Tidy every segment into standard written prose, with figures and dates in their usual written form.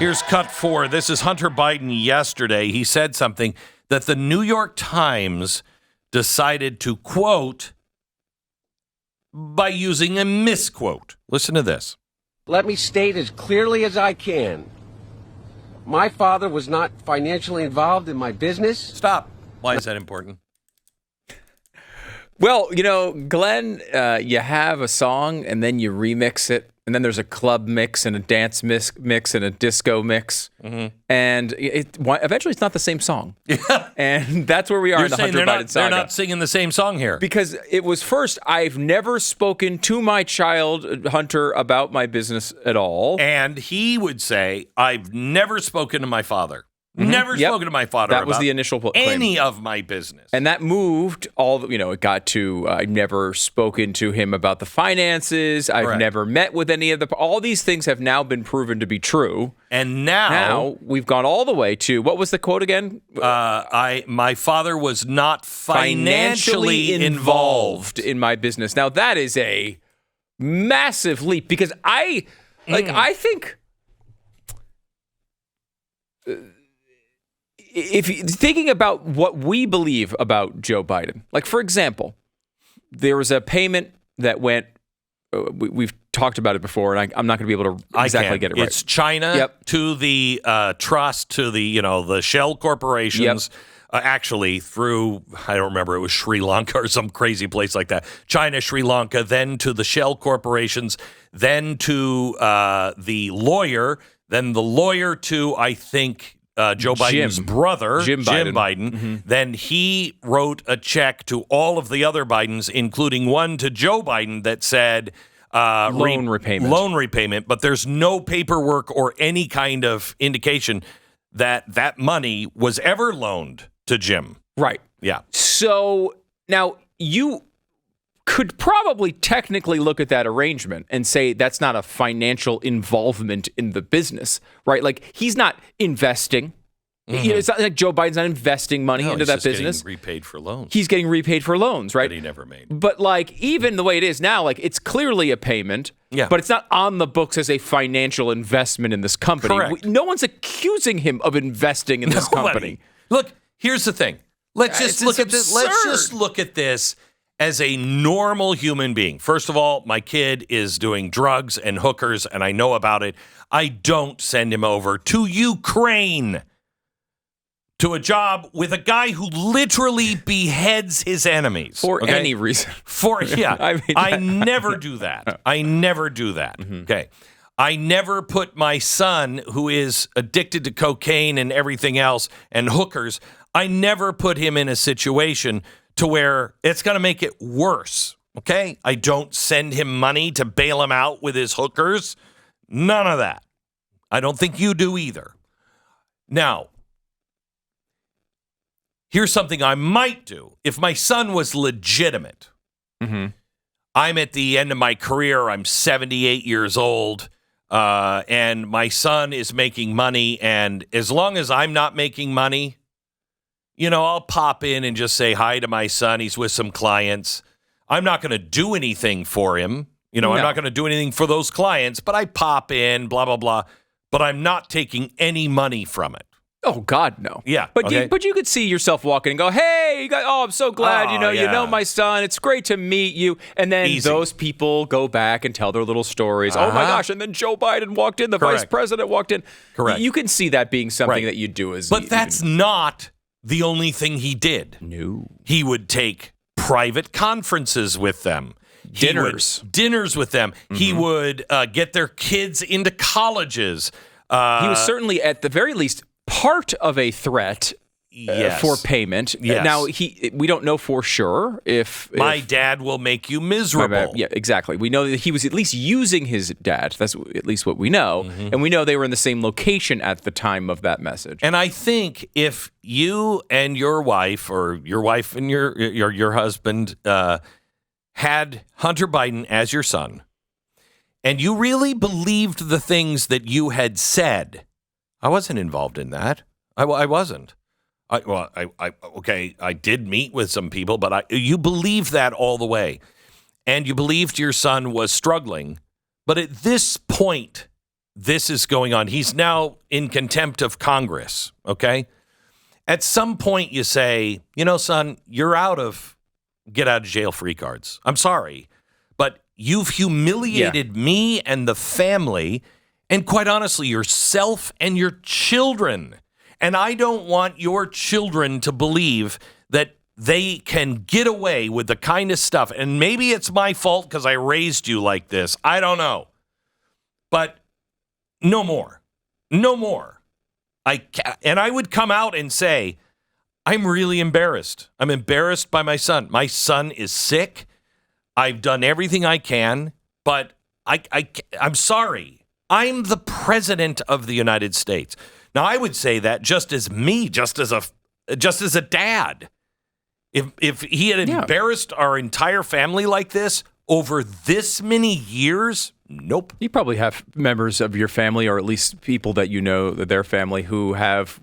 Here's cut 4. This is Hunter Biden yesterday. He said something that the New York Times decided to quote by using a misquote. Listen to this. Let me state as clearly as I can. My father was not financially involved in my business. Stop. Why is that important? Well, you know, Glenn, you have a song and then you remix it. And then there's a club mix and a dance mix and a disco mix. Mm-hmm. And eventually it's not the same song. Yeah. And that's where we are in the Hunter Biden saga. They're not singing the same song here. Because it was first, I've never spoken to my child, Hunter, about my business at all. And he would say, I've never spoken to my father. Mm-hmm. Never spoken to my father about the initial claim. Any of my business. And that moved it got to, I've never spoken to him about the finances. I've never met with any of all these things have now been proven to be true. And now we've gone all the way to, what was the quote again? My father was not financially involved in my business. Now that is a massive leap because I think, if thinking about what we believe about Joe Biden, like, for example, there was a payment that went, we've talked about it before, and I'm not going to be able to exactly get it right. It's China to the trust, to the shell corporations, actually through, I don't remember, it was Sri Lanka or some crazy place like that. China, Sri Lanka, then to the shell corporations, then to the lawyer, then the lawyer to, I think, Joe Biden's brother, Jim Biden. Mm-hmm. Then he wrote a check to all of the other Bidens, including one to Joe Biden that said loan repayment. But there's no paperwork or any kind of indication that money was ever loaned to Jim. Right. Yeah. So now you could probably technically look at that arrangement and say that's not a financial involvement in the business, right? Like, he's not investing. Mm-hmm. It's not like Joe Biden's not investing money into that business. He's getting repaid for loans. He's getting repaid for loans, right? That he never made. But like, even the way it is now, like, it's clearly a payment, but it's not on the books as a financial investment in this company. Correct. No one's accusing him of investing in this company. Look, here's the thing. Let's just look at this. Let's just look at this as a normal human being. First of all, my kid is doing drugs and hookers, and I know about it. I don't send him over to Ukraine to a job with a guy who literally beheads his enemies. For any reason. I never do that. I never do that. Mm-hmm. Okay. I never put my son, who is addicted to cocaine and everything else and hookers, I never put him in a situation to where it's going to make it worse, okay? I don't send him money to bail him out with his hookers. None of that. I don't think you do either. Now, here's something I might do. If my son was legitimate, I'm at the end of my career, I'm 78 years old, and my son is making money, and as long as I'm not making money, I'll pop in and just say hi to my son. He's with some clients. I'm not going to do anything for him. I'm not going to do anything for those clients, but I pop in, blah, blah, blah. But I'm not taking any money from it. Oh, God, no. Yeah. But you could see yourself walking and go, hey, I'm so glad, you know my son. It's great to meet you. And then those people go back and tell their little stories. Oh, my gosh. And then Joe Biden walked in. The vice president walked in. Correct. You can see that being something that you do. But that's not the only thing he did. No. He would take private conferences with them. Dinners with them. Mm-hmm. He would get their kids into colleges. He was certainly, at the very least, part of a threat for payment. Yes. Now, we don't know for sure if my dad will make you miserable. Yeah, exactly. We know that he was at least using his dad. That's at least what we know. Mm-hmm. And we know they were in the same location at the time of that message. And I think if you and your wife, or your wife and your husband had Hunter Biden as your son, and you really believed the things that you had said, I wasn't involved in that. I wasn't. I did meet with some people, but you believed that all the way. And you believed your son was struggling. But at this point this is going on. He's now in contempt of Congress, okay? At some point you say, son, you're out of get out of jail free cards. I'm sorry, but you've humiliated me and the family, and quite honestly, yourself and your children. And I don't want your children to believe that they can get away with the kind of stuff. And maybe it's my fault because I raised you like this. I don't know. But no more. No more. And I would come out and say, I'm really embarrassed. I'm embarrassed by my son. My son is sick. I've done everything I can, but I'm sorry. I'm the president of the United States. Now, I would say that just as me, just as a dad. If he had embarrassed our entire family like this over this many years, nope. You probably have members of your family, or at least people that their family, who have,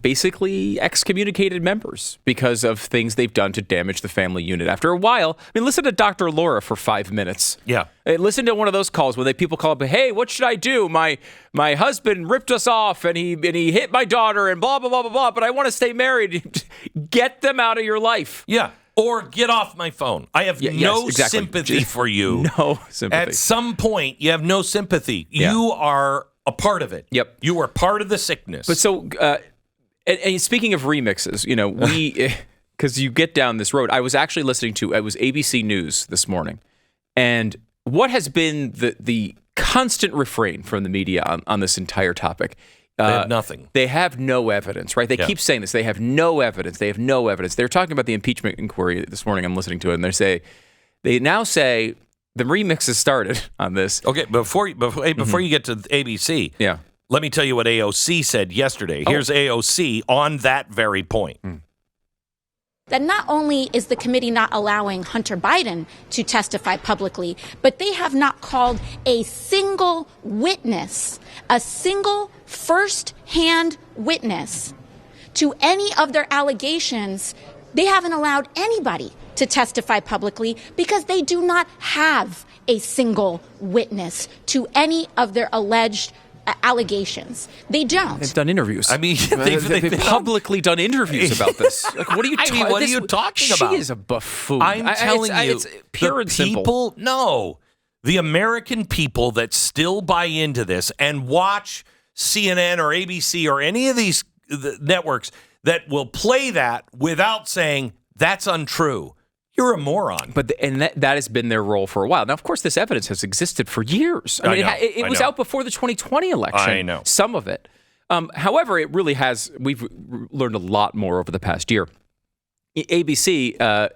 basically excommunicated members because of things they've done to damage the family unit. After a while, listen to Dr. Laura for 5 minutes. Yeah. Listen to one of those calls where people call up, hey, what should I do? My husband ripped us off and he hit my daughter and blah, blah, blah, blah, blah, but I want to stay married. Get them out of your life. Yeah. Or get off my phone. I have sympathy for you. No sympathy. At some point, you have no sympathy. Yeah. You are a part of it. Yep. You are part of the sickness. But so... And speaking of remixes, because you get down this road, I was actually listening to, it was ABC News this morning, and what has been the constant refrain from the media on this entire topic? They have nothing. They have no evidence, right? They keep saying this. They have no evidence. They have no evidence. They're talking about the impeachment inquiry this morning. I'm listening to it, and they now say the remix has started on this. Okay, before you get to ABC, let me tell you what AOC said yesterday. Here's AOC on that very point. That not only is the committee not allowing Hunter Biden to testify publicly, but they have not called a single witness, a single first-hand witness to any of their allegations. They haven't allowed anybody to testify publicly because they do not have a single witness to any of their alleged allegations. They don't. They've done interviews. They've publicly done interviews about this. Like, what are you talking about? What are you talking about? She is a buffoon. I'm telling you, it's pure and simple. The American people that still buy into this and watch CNN or ABC or any of these networks that will play that without saying that's untrue. You're a moron. But that has been their role for a while. Now, of course, this evidence has existed for years. It was out before the 2020 election. I know. Some of it. However, it really has. We've learned a lot more over the past year. ABC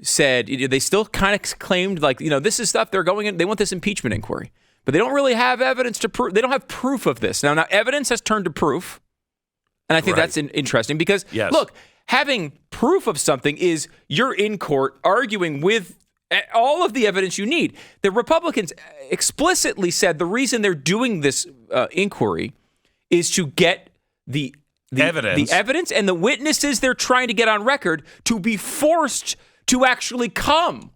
said they still kind of claimed this is stuff they're going in. They want this impeachment inquiry, but they don't really have evidence to prove. They don't have proof of this. Now evidence has turned to proof, and I think that's interesting because look. Having proof of something is you're in court arguing with all of the evidence you need. The Republicans explicitly said the reason they're doing this inquiry is to get the evidence and the witnesses they're trying to get on record to be forced to actually come.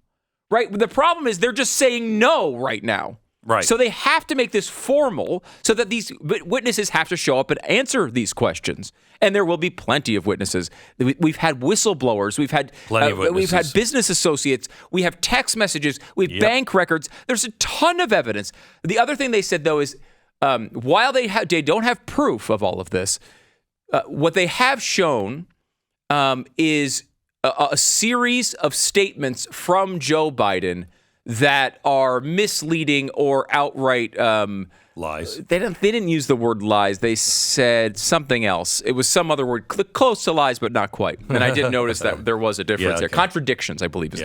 Right? The problem is they're just saying no right now. Right. So they have to make this formal so that these witnesses have to show up and answer these questions. And there will be plenty of witnesses. We've had whistleblowers. We've had we've had business associates. We have text messages. We have bank records. There's a ton of evidence. The other thing they said, though, is while they don't have proof of all of this, what they have shown is a series of statements from Joe Biden that are misleading or outright lies. They didn't use the word lies. They said something else. It was some other word close to lies, but not quite. And I did notice that there was a difference there. Contradictions, I believe,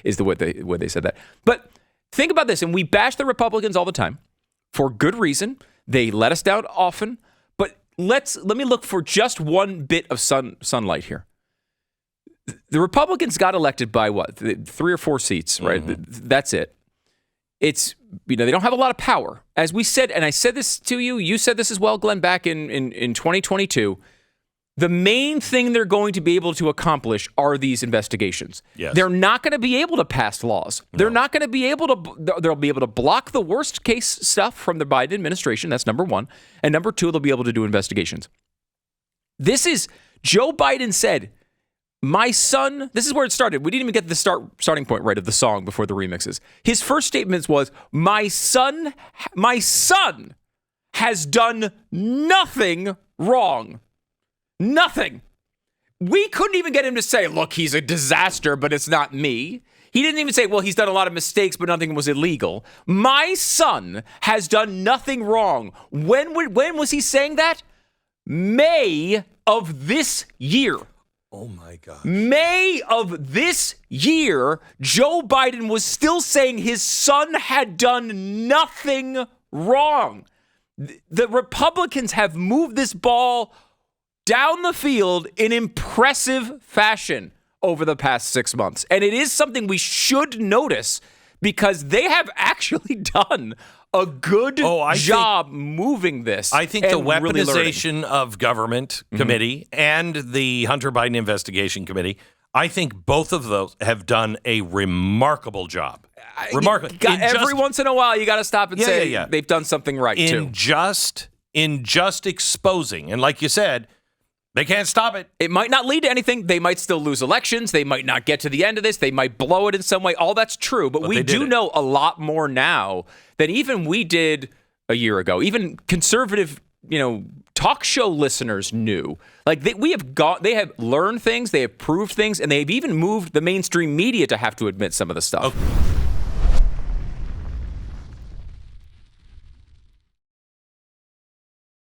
is the way they said that. But think about this, and we bash the Republicans all the time for good reason. They let us down often. But let me look for just one bit of sunlight here. The Republicans got elected by what? 3 or 4 seats, right? Mm-hmm. That's it. It's, they don't have a lot of power. As we said, and I said this to you, you said this as well, Glenn, back in 2022, The main thing they're going to be able to accomplish are these investigations. Yes. They're not going to be able to pass laws. They're not going to be able to, they'll be able to block the worst case stuff from the Biden administration. That's number one. And number two, they'll be able to do investigations. Joe Biden said, my son, this is where it started. We didn't even get the starting point right of the song before the remixes. His first statement was, my son has done nothing wrong. Nothing. We couldn't even get him to say, look, he's a disaster, but it's not me. He didn't even say, well, he's done a lot of mistakes, but nothing was illegal. My son has done nothing wrong. When was he saying that? May of this year. Oh, my gosh. May of this year, Joe Biden was still saying his son had done nothing wrong. The Republicans have moved this ball down the field in impressive fashion over the past 6 months. And it is something we should notice because they have actually done a good job moving this. I think the weaponization really of government committee and the Hunter Biden investigation committee, I think both of those have done a remarkable job. Remarkable. Every once in a while, you got to stop and say they've done something right, too. In just exposing. And like you said, they can't stop it. It might not lead to anything. They might still lose elections. They might not get to the end of this. They might blow it in some way. All that's true. But we do know a lot more now than even we did a year ago. Even conservative, talk show listeners knew. Like they have learned things, they have proved things, and they've even moved the mainstream media to have to admit some of the stuff. Okay.